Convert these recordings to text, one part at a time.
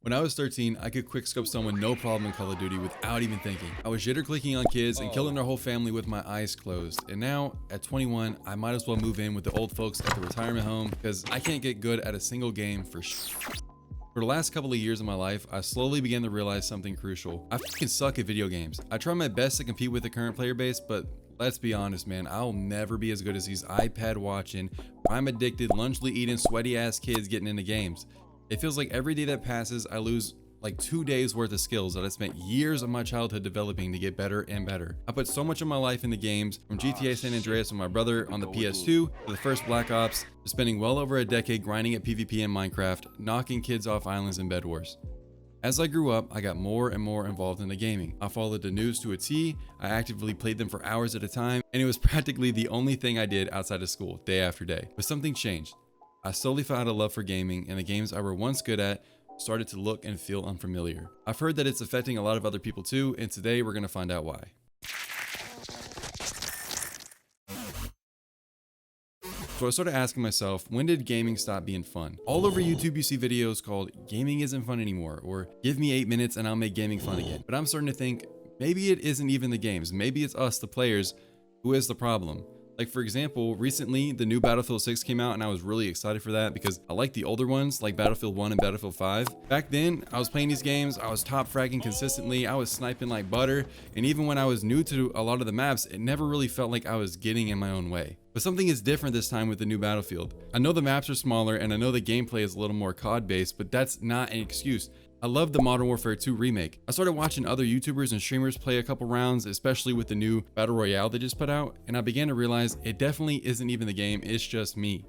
When I was 13, I could quickscope someone no problem in Call of Duty without even thinking. I was jitter clicking on kids and killing their whole family with my eyes closed. And now, at 21, I might as well move in with the old folks at the retirement home because I can't get good at a single game for For the last couple of years of my life, I slowly began to realize something crucial. I fucking suck at video games. I try my best to compete with the current player base, but let's be honest, man, I'll never be as good as these iPad watching, prime addicted, lunchly eating, sweaty ass kids getting into games. It feels like every day that passes, I lose like 2 days worth of skills that I spent years of my childhood developing to get better and better. I put so much of my life into games, from GTA San Andreas with my brother on the PS2 to the first Black Ops, to spending well over a decade grinding at PvP in Minecraft, knocking kids off islands in Bed Wars. As I grew up, I got more and more involved in the gaming. I followed the news to a T, I actively played them for hours at a time, and it was practically the only thing I did outside of school, day after day. But something changed. I slowly found a love for gaming, and the games I were once good at started to look and feel unfamiliar. I've heard that it's affecting a lot of other people too, and today we're gonna find out why. So I started asking myself, when did gaming stop being fun? All over YouTube you see videos called "Gaming isn't fun anymore" or "Give me 8 minutes and I'll make gaming fun again." But I'm starting to think, maybe it isn't even the games, maybe it's us, the players, who is the problem. Like, for example, recently the new Battlefield 6 came out and I was really excited for that because I like the older ones like Battlefield 1 and Battlefield 5. Back then, I was playing these games, I was top fragging consistently, I was sniping like butter, and even when I was new to a lot of the maps, it never really felt like I was getting in my own way. But something is different this time with the new Battlefield. I know the maps are smaller and I know the gameplay is a little more COD based, but that's not an excuse. I love the Modern Warfare 2 remake. I started watching other YouTubers and streamers play a couple rounds, especially with the new Battle Royale they just put out, and I began to realize it definitely isn't even the game, it's just me.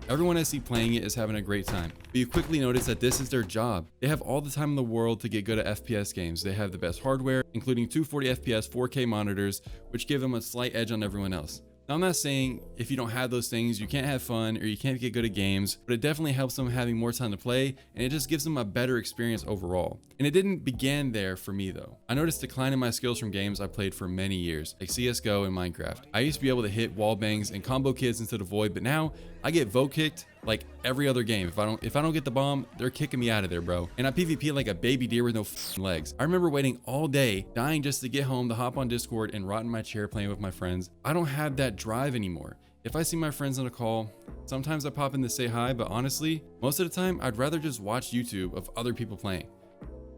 Everyone I see playing it is having a great time, but you quickly notice that this is their job. They have all the time in the world to get good at FPS games. They have the best hardware, including 240 FPS 4K monitors, which give them a slight edge on everyone else. Now, I'm not saying if you don't have those things, you can't have fun or you can't get good at games, but it definitely helps them having more time to play, and it just gives them a better experience overall. And it didn't begin there for me though. I noticed decline in my skills from games I played for many years, like CSGO and Minecraft. I used to be able to hit wall bangs and combo kids into the void, but now I get vote kicked like every other game. If I don't get the bomb, they're kicking me out of there, bro. And I PvP like a baby deer with no legs. I remember waiting all day, dying just to get home to hop on Discord and rot in my chair playing with my friends. I don't have that drive anymore. If I see my friends on a call, sometimes I pop in to say hi, but honestly, most of the time, I'd rather just watch YouTube of other people playing.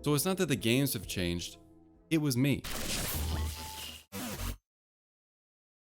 So it's not that the games have changed, it was me.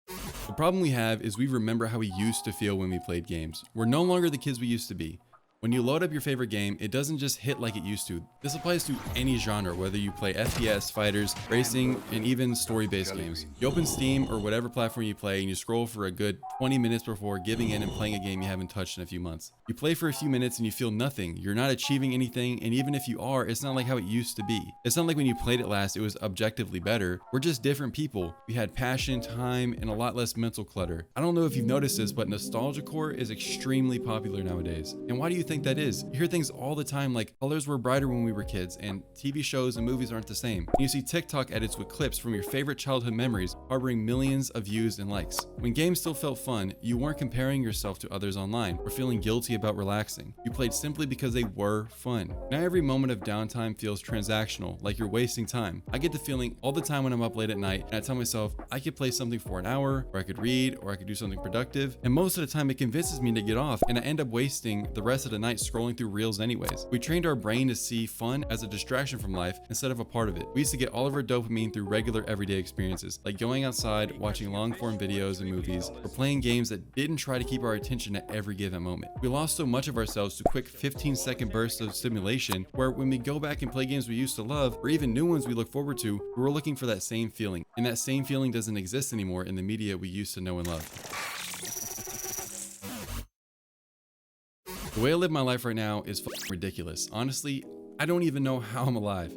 The problem we have is we remember how we used to feel when we played games. We're no longer the kids we used to be. When you load up your favorite game, it doesn't just hit like it used to. This applies to any genre, whether you play FPS, fighters, racing, and even story-based games. You open Steam or whatever platform you play and you scroll for a good 20 minutes before giving in and playing a game you haven't touched in a few months. You play for a few minutes and you feel nothing. You're not achieving anything, and even if you are, it's not like how it used to be. It's not like when you played it last, it was objectively better. We're just different people. We had passion, time, and a lot less mental clutter. I don't know if you've noticed this, but nostalgia core is extremely popular nowadays. And why do you think that is? You hear things all the time like colors were brighter when we were kids, and TV shows and movies aren't the same. And you see TikTok edits with clips from your favorite childhood memories harboring millions of views and likes. When games still felt fun, you weren't comparing yourself to others online or feeling guilty about relaxing. You played simply because they were fun. Now every moment of downtime feels transactional, like you're wasting time. I get the feeling all the time when I'm up late at night and I tell myself I could play something for an hour, or I could read, or I could do something productive, and most of the time it convinces me to get off, and I end up wasting the rest of the night scrolling through reels anyways. We trained our brain to see fun as a distraction from life instead of a part of it. We used to get all of our dopamine through regular everyday experiences, like going outside, watching long form videos and movies, or playing games that didn't try to keep our attention at every given moment. We lost so much of ourselves to quick 15-second bursts of stimulation, where when we go back and play games we used to love, or even new ones we look forward to, we're looking for that same feeling. And that same feeling doesn't exist anymore in the media we used to know and love. The way I live my life right now is ridiculous. Honestly, I don't even know how I'm alive.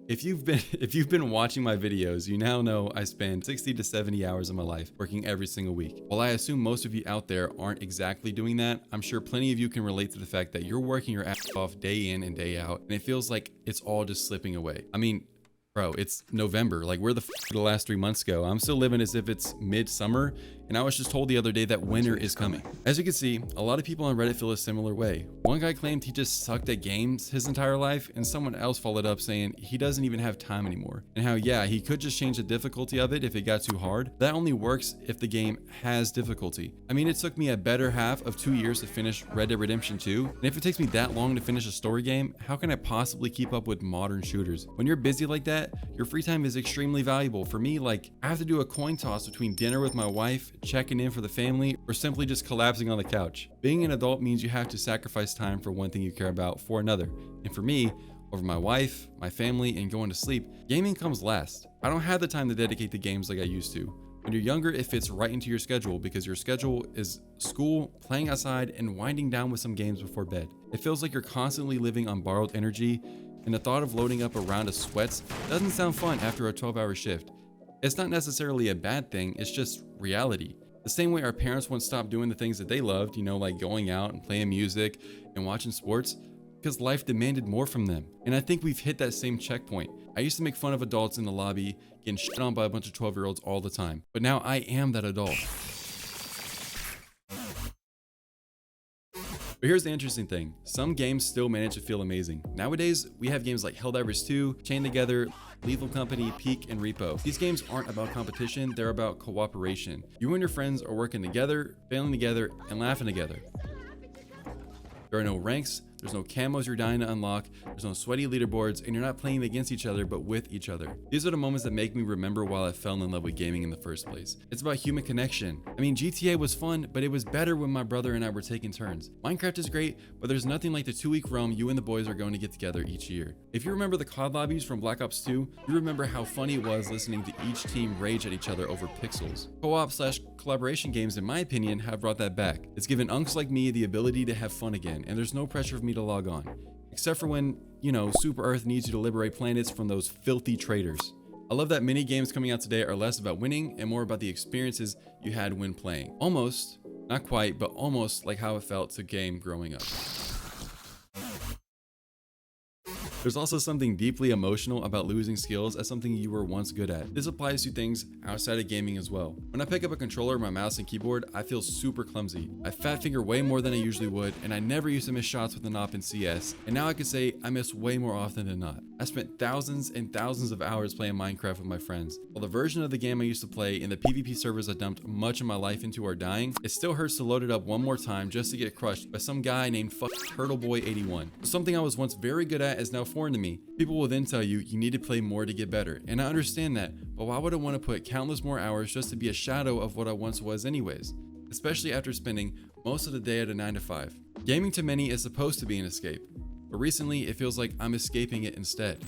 If you've been watching my videos, you now know I spend 60 to 70 hours of my life working every single week. While I assume most of you out there aren't exactly doing that, I'm sure plenty of you can relate to the fact that you're working your ass off day in and day out, and it feels like it's all just slipping away. I mean, bro, it's November. Like, where the last 3 months go? I'm still living as if it's midsummer, and I was just told the other day that winter is coming. As you can see, a lot of people on Reddit feel a similar way. One guy claimed he just sucked at games his entire life, and someone else followed up saying he doesn't even have time anymore, and how yeah, he could just change the difficulty of it if it got too hard. That only works if the game has difficulty. I mean, it took me a better half of 2 years to finish Red Dead Redemption 2, and if it takes me that long to finish a story game, how can I possibly keep up with modern shooters? When you're busy like that, your free time is extremely valuable. For me, like, I have to do a coin toss between dinner with my wife, checking in for the family, or simply just collapsing on the couch. Being an adult means you have to sacrifice time for one thing you care about for another. And for me, over my wife, my family, and going to sleep, gaming comes last. I don't have the time to dedicate to games like I used to. When you're younger, it fits right into your schedule because your schedule is school, playing outside, and winding down with some games before bed. It feels like you're constantly living on borrowed energy, and the thought of loading up a round of sweats doesn't sound fun after a 12-hour shift. It's not necessarily a bad thing, it's just reality. The same way our parents once stopped doing the things that they loved, like going out and playing music and watching sports, because life demanded more from them. And I think we've hit that same checkpoint. I used to make fun of adults in the lobby, getting shit on by a bunch of 12-year-olds all the time. But now I am that adult. But here's the interesting thing. Some games still manage to feel amazing. Nowadays, we have games like Helldivers 2, Chained Together, Lethal Company, Peak, and Repo. These games aren't about competition, they're about cooperation. You and your friends are working together, failing together, and laughing together. There are no ranks, there's no camos you're dying to unlock, there's no sweaty leaderboards, and you're not playing against each other, but with each other. These are the moments that make me remember why I fell in love with gaming in the first place. It's about human connection. I mean, GTA was fun, but it was better when my brother and I were taking turns. Minecraft is great, but there's nothing like the 2-week realm you and the boys are going to get together each year. If you remember the COD lobbies from Black Ops 2, you remember how funny it was listening to each team rage at each other over pixels. Co-op/collaboration games, in my opinion, have brought that back. It's given unks like me the ability to have fun again, and there's no pressure for me to log on. Except for when, Super Earth needs you to liberate planets from those filthy traitors. I love that many games coming out today are less about winning and more about the experiences you had when playing. Almost, not quite, but almost like how it felt to game growing up. There's also something deeply emotional about losing skills as something you were once good at. This applies to things outside of gaming as well. When I pick up a controller, my mouse and keyboard, I feel super clumsy. I fat finger way more than I usually would, and I never used to miss shots with an op in CS, and now I can say I miss way more often than not. I spent thousands and thousands of hours playing Minecraft with my friends. While the version of the game I used to play in the PvP servers I dumped much of my life into are dying, it still hurts to load it up one more time just to get crushed by some guy named TurtleBoy81. Something I was once very good at is now foreign to me. People will then tell you need to play more to get better, and I understand that, but why would I want to put countless more hours just to be a shadow of what I once was anyways? Especially after spending most of the day at a 9 to 5. Gaming to many is supposed to be an escape, but recently it feels like I'm escaping it instead.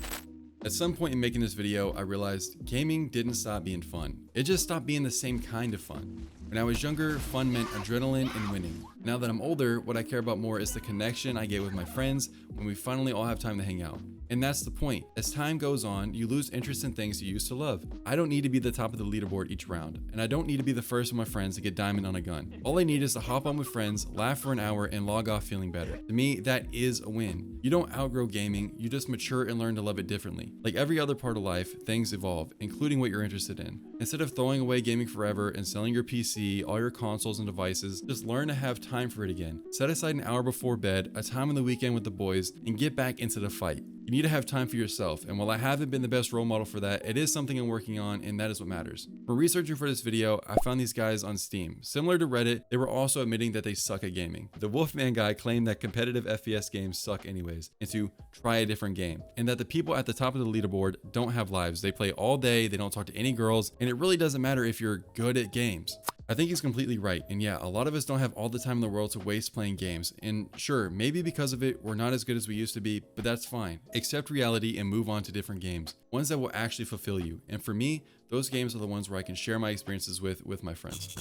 At some point in making this video, I realized gaming didn't stop being fun. It just stopped being the same kind of fun. When I was younger, fun meant adrenaline and winning. Now that I'm older, what I care about more is the connection I get with my friends when we finally all have time to hang out. And that's the point. As time goes on, you lose interest in things you used to love. I don't need to be the top of the leaderboard each round, and I don't need to be the first of my friends to get diamond on a gun. All I need is to hop on with friends, laugh for an hour, and log off feeling better. To me, that is a win. You don't outgrow gaming, you just mature and learn to love it differently. Like every other part of life, things evolve, including what you're interested in. Instead of throwing away gaming forever and selling your PC, all your consoles and devices, just learn to have time for it again. Set aside an hour before bed, a time on the weekend with the boys, and get back into the fight. You need to have time for yourself, and while I haven't been the best role model for that, it is something I'm working on, and that is what matters. From researching for this video, I found these guys on Steam. Similar to Reddit, they were also admitting that they suck at gaming. The Wolfman guy claimed that competitive FPS games suck anyways, and to try a different game, and that the people at the top of the leaderboard don't have lives. They play all day, they don't talk to any girls, and it really doesn't matter if you're good at games. I think he's completely right, and yeah, a lot of us don't have all the time in the world to waste playing games, and sure, maybe because of it, we're not as good as we used to be, but that's fine. Accept reality and move on to different games, ones that will actually fulfill you, and for me, those games are the ones where I can share my experiences with my friends.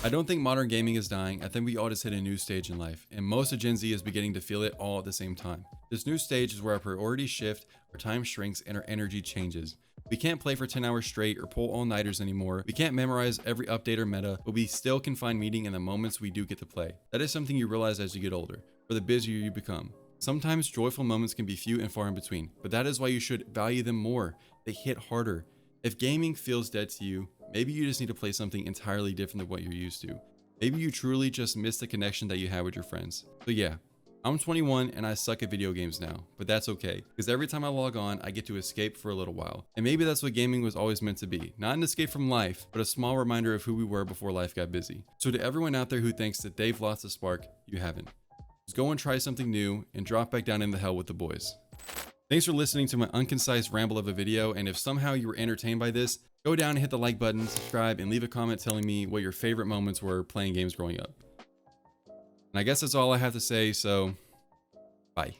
I don't think modern gaming is dying. I think we all just hit a new stage in life, and most of Gen Z is beginning to feel it all at the same time. This new stage is where our priorities shift, our time shrinks, and our energy changes. We can't play for 10 hours straight or pull all-nighters anymore. We can't memorize every update or meta, but we still can find meaning in the moments we do get to play. That is something you realize as you get older, or the busier you become. Sometimes joyful moments can be few and far in between, but that is why you should value them more. They hit harder. If gaming feels dead to you, maybe you just need to play something entirely different than what you're used to. Maybe you truly just miss the connection that you had with your friends. So yeah, I'm 21 and I suck at video games now, but that's okay, because every time I log on, I get to escape for a little while. And maybe that's what gaming was always meant to be. Not an escape from life, but a small reminder of who we were before life got busy. So to everyone out there who thinks that they've lost the spark, you haven't. Just go and try something new and drop back down in the hell with the boys. Thanks for listening to my unconcise ramble of a video, and if somehow you were entertained by this, go down and hit the like button, subscribe, and leave a comment telling me what your favorite moments were playing games growing up. And I guess that's all I have to say, so bye.